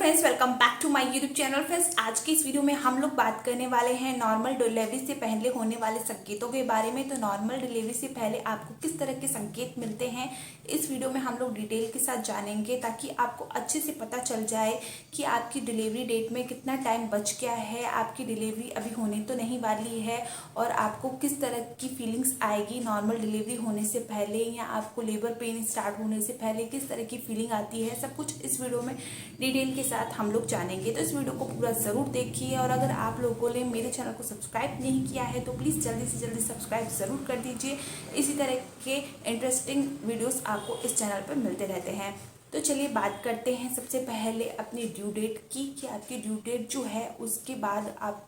Friends, welcome back to my YouTube channel. Friends, आज की इस वीडियो में हम लोग बात करने वाले हैं नॉर्मल डिलीवरी से पहले होने वाले संकेतों के बारे में। तो नॉर्मल डिलीवरी से पहले आपको किस तरह के संकेत मिलते हैं, इस वीडियो में हम लोग डिटेल के साथ जानेंगे, ताकि आपको अच्छे से पता चल जाए कि आपकी डिलीवरी डेट में कितना टाइम बच गया है, आपकी डिलीवरी अभी होने तो नहीं वाली है, और आपको किस तरह की फीलिंग्स आएगी नॉर्मल डिलीवरी होने से पहले, या आपको लेबर पेन स्टार्ट होने से पहले किस तरह की फीलिंग आती है। सब कुछ इस वीडियो में डिटेल के साथ हम लोग जानेंगे। तो इस वीडियो को पूरा ज़रूर देखिए, और अगर आप लोगों ने मेरे चैनल को सब्सक्राइब नहीं किया है तो प्लीज़ जल्दी से जल्दी सब्सक्राइब ज़रूर कर दीजिए। इसी तरह के इंटरेस्टिंग वीडियोस आपको इस चैनल पर मिलते रहते हैं। तो चलिए बात करते हैं सबसे पहले अपनी ड्यू डेट की, कि आपकी ड्यू डेट जो है उसके बाद आपको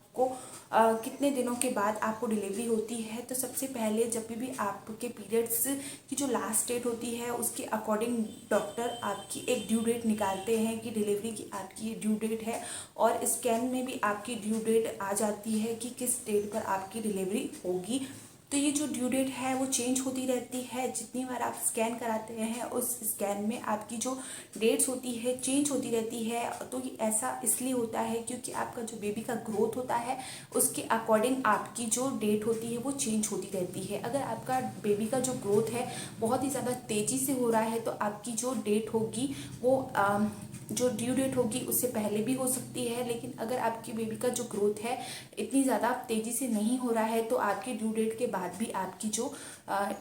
कितने दिनों के बाद आपको डिलीवरी होती है। तो सबसे पहले जब भी आपके पीरियड्स की जो लास्ट डेट होती है उसके अकॉर्डिंग डॉक्टर आपकी एक ड्यू डेट निकालते हैं कि डिलीवरी की आपकी ड्यू डेट है, और स्कैन में भी आपकी ड्यू डेट आ जाती है कि किस डेट पर आपकी डिलीवरी होगी। तो ये जो ड्यू डेट है वो चेंज होती रहती है, जितनी बार आप स्कैन कराते हैं उस स्कैन में आपकी जो डेट्स होती है चेंज होती रहती है। तो ये ऐसा इसलिए होता है क्योंकि आपका जो बेबी का ग्रोथ होता है उसके अकॉर्डिंग आपकी जो डेट होती है वो चेंज होती रहती है। अगर आपका बेबी का जो ग्रोथ है बहुत ही ज़्यादा तेज़ी से हो रहा है तो आपकी जो डेट होगी वो जो ड्यू डेट होगी उससे पहले भी हो सकती है। लेकिन अगर आपकी बेबी का जो ग्रोथ है इतनी ज़्यादा तेज़ी से नहीं हो रहा है तो आपकी ड्यू डेट के बाद भी आपकी जो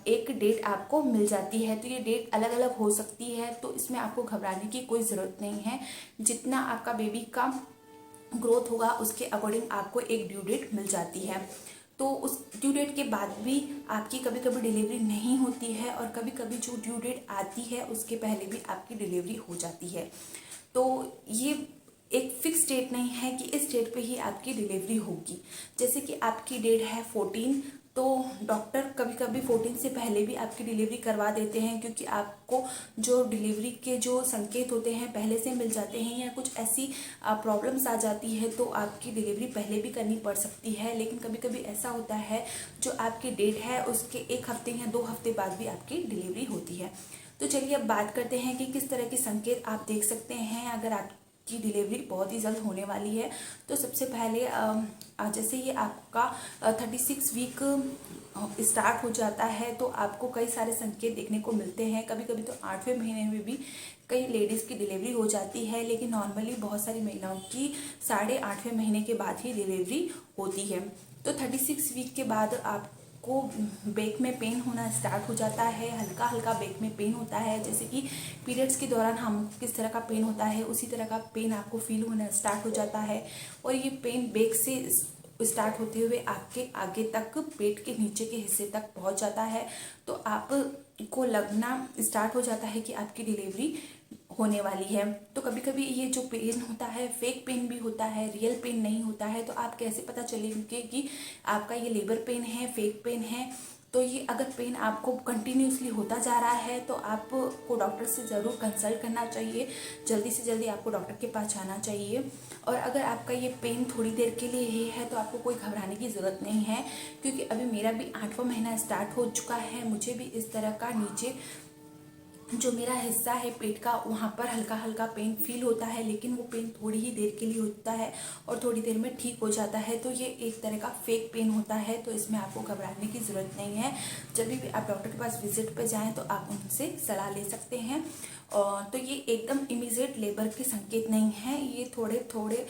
एक डेट आपको मिल जाती है। तो ये डेट अलग अलग हो सकती है, तो इसमें आपको घबराने की कोई ज़रूरत नहीं है। जितना आपका बेबी का ग्रोथ होगा उसके अकॉर्डिंग आपको एक ड्यू डेट मिल जाती है। तो उस ड्यू डेट के बाद भी आपकी कभी कभी डिलीवरी नहीं होती है, और कभी कभी जो ड्यू डेट आती है उसके पहले भी आपकी डिलीवरी हो जाती है। तो ये एक फिक्स डेट नहीं है कि इस डेट पे ही आपकी डिलीवरी होगी। जैसे कि आपकी डेट है 14, तो डॉक्टर कभी कभी 14 से पहले भी आपकी डिलीवरी करवा देते हैं, क्योंकि आपको जो डिलीवरी के जो संकेत होते हैं पहले से मिल जाते हैं, या कुछ ऐसी प्रॉब्लम्स आ जाती है तो आपकी डिलीवरी पहले भी करनी पड़ सकती है। लेकिन कभी कभी ऐसा होता है जो आपकी डेट है उसके 1 हफ्ते या 2 हफ्ते बाद भी आपकी डिलीवरी होती है। तो चलिए अब बात करते हैं कि किस तरह के संकेत आप देख सकते हैं अगर आपकी डिलीवरी बहुत ही जल्द होने वाली है। तो सबसे पहले जैसे ये आपका 36 वीक स्टार्ट हो जाता है तो आपको कई सारे संकेत देखने को मिलते हैं। कभी कभी तो 8वें महीने में भी कई लेडीज़ की डिलीवरी हो जाती है, लेकिन नॉर्मली बहुत सारी महिलाओं की 8.5वें महीने के बाद ही डिलीवरी होती है। तो 36 वीक के बाद आप को बैक में पेन होना स्टार्ट हो जाता है, हल्का हल्का बैक में पेन होता है। जैसे कि पीरियड्स के दौरान हम किस तरह का पेन होता है उसी तरह का पेन आपको फील होना स्टार्ट हो जाता है, और ये पेन बैक से स्टार्ट होते हुए आपके आगे तक पेट के नीचे के हिस्से तक पहुंच जाता है। तो आपको लगना स्टार्ट हो जाता है कि आपकी डिलीवरी होने वाली है। तो कभी कभी ये जो पेन होता है फेक पेन भी होता है, रियल पेन नहीं होता है। तो आप कैसे पता चलेंगे कि आपका ये लेबर पेन है, फेक पेन है। तो ये अगर पेन आपको कंटिन्यूसली होता जा रहा है तो आपको डॉक्टर से ज़रूर कंसल्ट करना चाहिए, जल्दी से जल्दी आपको डॉक्टर के पास जाना चाहिए। और अगर आपका ये पेन थोड़ी देर के लिए ही है तो आपको कोई घबराने की ज़रूरत नहीं है, क्योंकि अभी मेरा भी 8वां महीना स्टार्ट हो चुका है। मुझे भी इस तरह का नीचे जो मेरा हिस्सा है पेट का वहाँ पर हल्का हल्का पेन फील होता है, लेकिन वो पेन थोड़ी ही देर के लिए होता है और थोड़ी देर में ठीक हो जाता है। तो ये एक तरह का फेक पेन होता है, तो इसमें आपको घबराने की ज़रूरत नहीं है। जब भी आप डॉक्टर के पास विजिट पे जाएं तो आप उनसे सलाह ले सकते हैं। और तो ये एकदम इमीडिएट लेबर के संकेत नहीं है, ये थोड़े थोड़े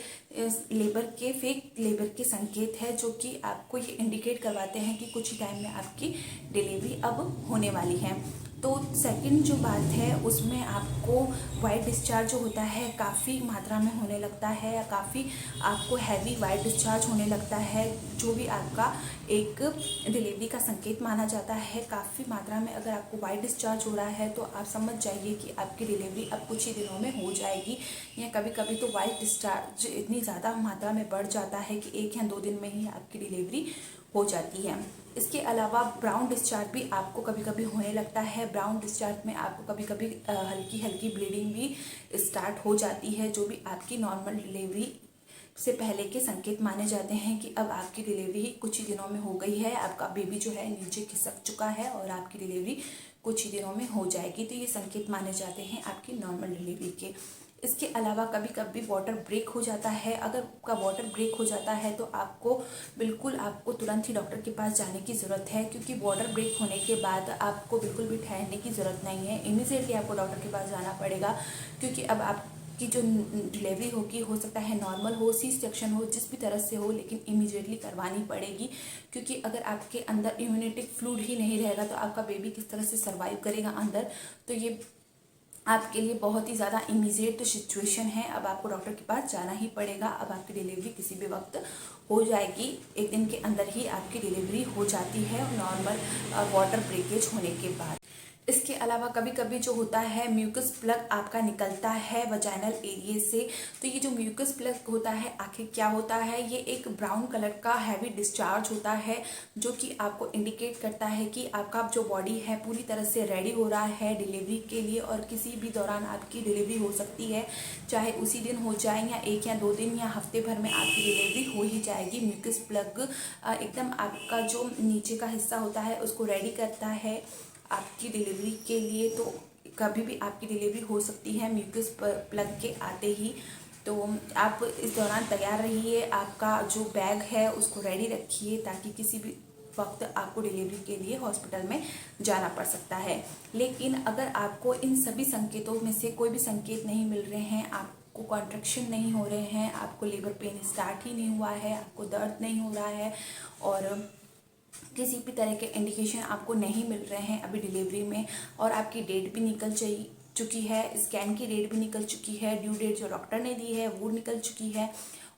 लेबर के फेक लेबर के संकेत है, जो कि आपको ये इंडिकेट करवाते हैं कि कुछ ही टाइम में आपकी डिलीवरी अब होने वाली है। तो सेकंड जो बात है उसमें आपको वाइट डिस्चार्ज जो होता है काफ़ी मात्रा में होने लगता है, या काफ़ी आपको हैवी वाइट डिस्चार्ज होने लगता है, जो भी आपका एक डिलीवरी का संकेत माना जाता है। काफ़ी मात्रा में अगर आपको वाइट डिस्चार्ज हो रहा है तो आप समझ जाइए कि आपकी डिलीवरी अब कुछ ही दिनों में हो जाएगी। या कभी कभी तो वाइट डिस्चार्ज इतनी ज़्यादा मात्रा में बढ़ जाता है कि 1 या 2 दिन में ही आपकी डिलीवरी हो जाती है। इसके अलावा ब्राउन डिस्चार्ज भी आपको कभी कभी होने लगता है। ब्राउन डिस्चार्ज में आपको कभी कभी हल्की हल्की ब्लीडिंग भी स्टार्ट हो जाती है, जो भी आपकी नॉर्मल डिलीवरी से पहले के संकेत माने जाते हैं कि अब आपकी डिलीवरी कुछ ही दिनों में हो गई है, आपका बेबी जो है नीचे खिसक चुका है और आपकी डिलीवरी कुछ ही दिनों में हो जाएगी। तो ये संकेत माने जाते हैं आपकी नॉर्मल डिलीवरी के। इसके अलावा कभी कभी वाटर ब्रेक हो जाता है। अगर आपका वाटर ब्रेक हो जाता है तो आपको तुरंत ही डॉक्टर के पास जाने की ज़रूरत है, क्योंकि वाटर ब्रेक होने के बाद आपको बिल्कुल भी ठहरने की ज़रूरत नहीं है, इमीडिएटली आपको डॉक्टर के पास जाना पड़ेगा। क्योंकि अब आपकी जो डिलीवरी होगी, हो सकता है नॉर्मल हो, सी सेक्शन हो, जिस भी तरह से हो, लेकिन इमीडिएटली करवानी पड़ेगी। क्योंकि अगर आपके अंदर इम्यूनिटी फ्लूइड ही नहीं रहेगा तो आपका बेबी किस तरह से सर्वाइव करेगा अंदर। तो ये आपके लिए बहुत ही ज़्यादा इमीडिएट सिचुएशन है। अब आपको डॉक्टर के पास जाना ही पड़ेगा। अब आपकी डिलीवरी किसी भी वक्त हो जाएगी, एक दिन के अंदर ही आपकी डिलीवरी हो जाती है नॉर्मल वाटर ब्रेकेज होने के बाद। इसके अलावा कभी कभी जो होता है म्यूकस प्लग आपका निकलता है वजाइनल एरिया से। तो ये जो म्यूकस प्लग होता है आखिर क्या होता है, ये एक ब्राउन कलर का हैवी डिस्चार्ज होता है, जो कि आपको इंडिकेट करता है कि आपका जो बॉडी है पूरी तरह से रेडी हो रहा है डिलीवरी के लिए। और किसी भी दौरान आपकी डिलीवरी हो सकती है, चाहे उसी दिन हो जाए या 1 या 2 दिन या हफ्ते भर में आपकी डिलीवरी हो ही जाएगी। म्यूकस प्लग एकदम आपका जो नीचे का हिस्सा होता है उसको रेडी करता है आपकी डिलीवरी के लिए। तो कभी भी आपकी डिलीवरी हो सकती है म्यूकस प्लग के आते ही। तो आप इस दौरान तैयार रहिए, आपका जो बैग है उसको रेडी रखिए, ताकि किसी भी वक्त आपको डिलीवरी के लिए हॉस्पिटल में जाना पड़ सकता है। लेकिन अगर आपको इन सभी संकेतों में से कोई भी संकेत नहीं मिल रहे हैं, आपको कॉन्ट्रैक्शन नहीं हो रहे हैं, आपको लेबर पेन स्टार्ट ही नहीं हुआ है, आपको दर्द नहीं हो रहा है, और किसी भी तरह के इंडिकेशन आपको नहीं मिल रहे हैं अभी डिलीवरी में, और आपकी डेट भी निकल चुकी है, स्कैन की डेट भी निकल चुकी है, ड्यू डेट जो डॉक्टर ने दी है वो निकल चुकी है,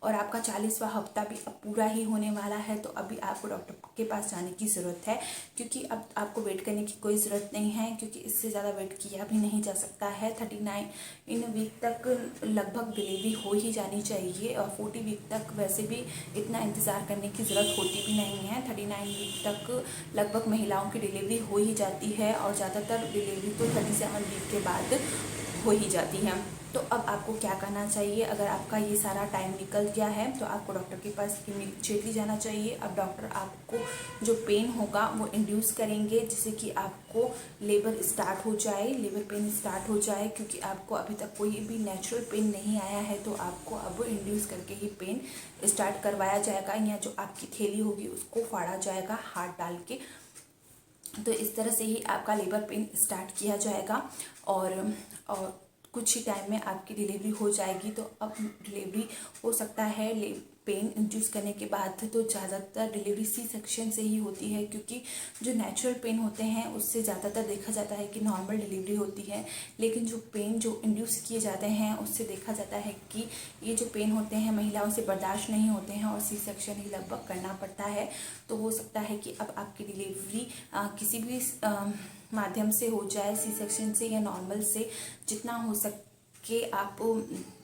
और आपका 40वां हफ्ता भी अब पूरा ही होने वाला है, तो अभी आपको डॉक्टर के पास जाने की ज़रूरत है। क्योंकि अब आपको वेट करने की कोई ज़रूरत नहीं है, क्योंकि इससे ज़्यादा वेट किया भी नहीं जा सकता है। 39 वीक तक लगभग डिलीवरी हो ही जानी चाहिए, और 40 वीक तक वैसे भी इतना इंतज़ार करने की ज़रूरत होती भी नहीं है। 39 वीक तक लगभग महिलाओं की डिलीवरी हो ही जाती है, और ज़्यादातर डिलीवरी तो 37 वीक के बाद हो ही जाती है। तो अब आपको क्या करना चाहिए, अगर आपका ये सारा टाइम निकल गया है तो आपको डॉक्टर के पास इमीडिएटली जाना चाहिए। अब डॉक्टर आपको जो पेन होगा वो इंड्यूस करेंगे, जिससे कि आपको लेबर स्टार्ट हो जाए, लेबर पेन स्टार्ट हो जाए। क्योंकि आपको अभी तक कोई भी नेचुरल पेन नहीं आया है, तो आपको अब इंड्यूस करके ही पेन स्टार्ट करवाया जाएगा, या जो आपकी थैली होगी उसको फाड़ा जाएगा हाथ डाल के। तो इस तरह से ही आपका लेबर पेन स्टार्ट किया जाएगा, और कुछ ही टाइम में आपकी डिलीवरी हो जाएगी। तो अब डिलीवरी हो सकता है पेन इंड्यूस करने के बाद, तो ज़्यादातर डिलीवरी सी सेक्शन से ही होती है, क्योंकि जो नेचुरल पेन होते हैं उससे ज़्यादातर देखा जाता है कि नॉर्मल डिलीवरी होती है। लेकिन जो पेन जो इंड्यूस किए जाते हैं उससे देखा जाता है कि ये जो पेन होते हैं महिलाओं से बर्दाश्त नहीं होते हैं, और सी सेक्शन ही लगभग करना पड़ता है। तो हो सकता है कि अब आपकी डिलीवरी किसी भी माध्यम से हो जाए, सी सेक्शन से या नॉर्मल से, जितना हो सके आप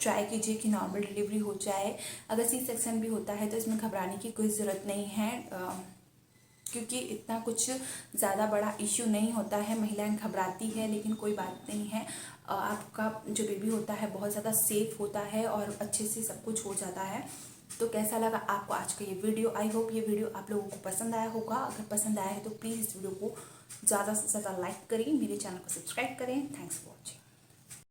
ट्राई कीजिए कि नॉर्मल डिलीवरी हो जाए। अगर सी सेक्शन भी होता है तो इसमें घबराने की कोई ज़रूरत नहीं है, क्योंकि इतना कुछ ज़्यादा बड़ा इश्यू नहीं होता है। महिलाएं घबराती है लेकिन कोई बात नहीं है, आपका जो बेबी होता है बहुत ज़्यादा सेफ होता है और अच्छे से सब कुछ हो जाता है। तो कैसा लगा आपको आज का ये वीडियो? आई होप ये वीडियो आप लोगों को पसंद आया होगा। अगर पसंद आया है तो प्लीज़ इस वीडियो को ज़्यादा से ज़्यादा लाइक करें, मेरे चैनल को सब्सक्राइब करें। Thanks for watching.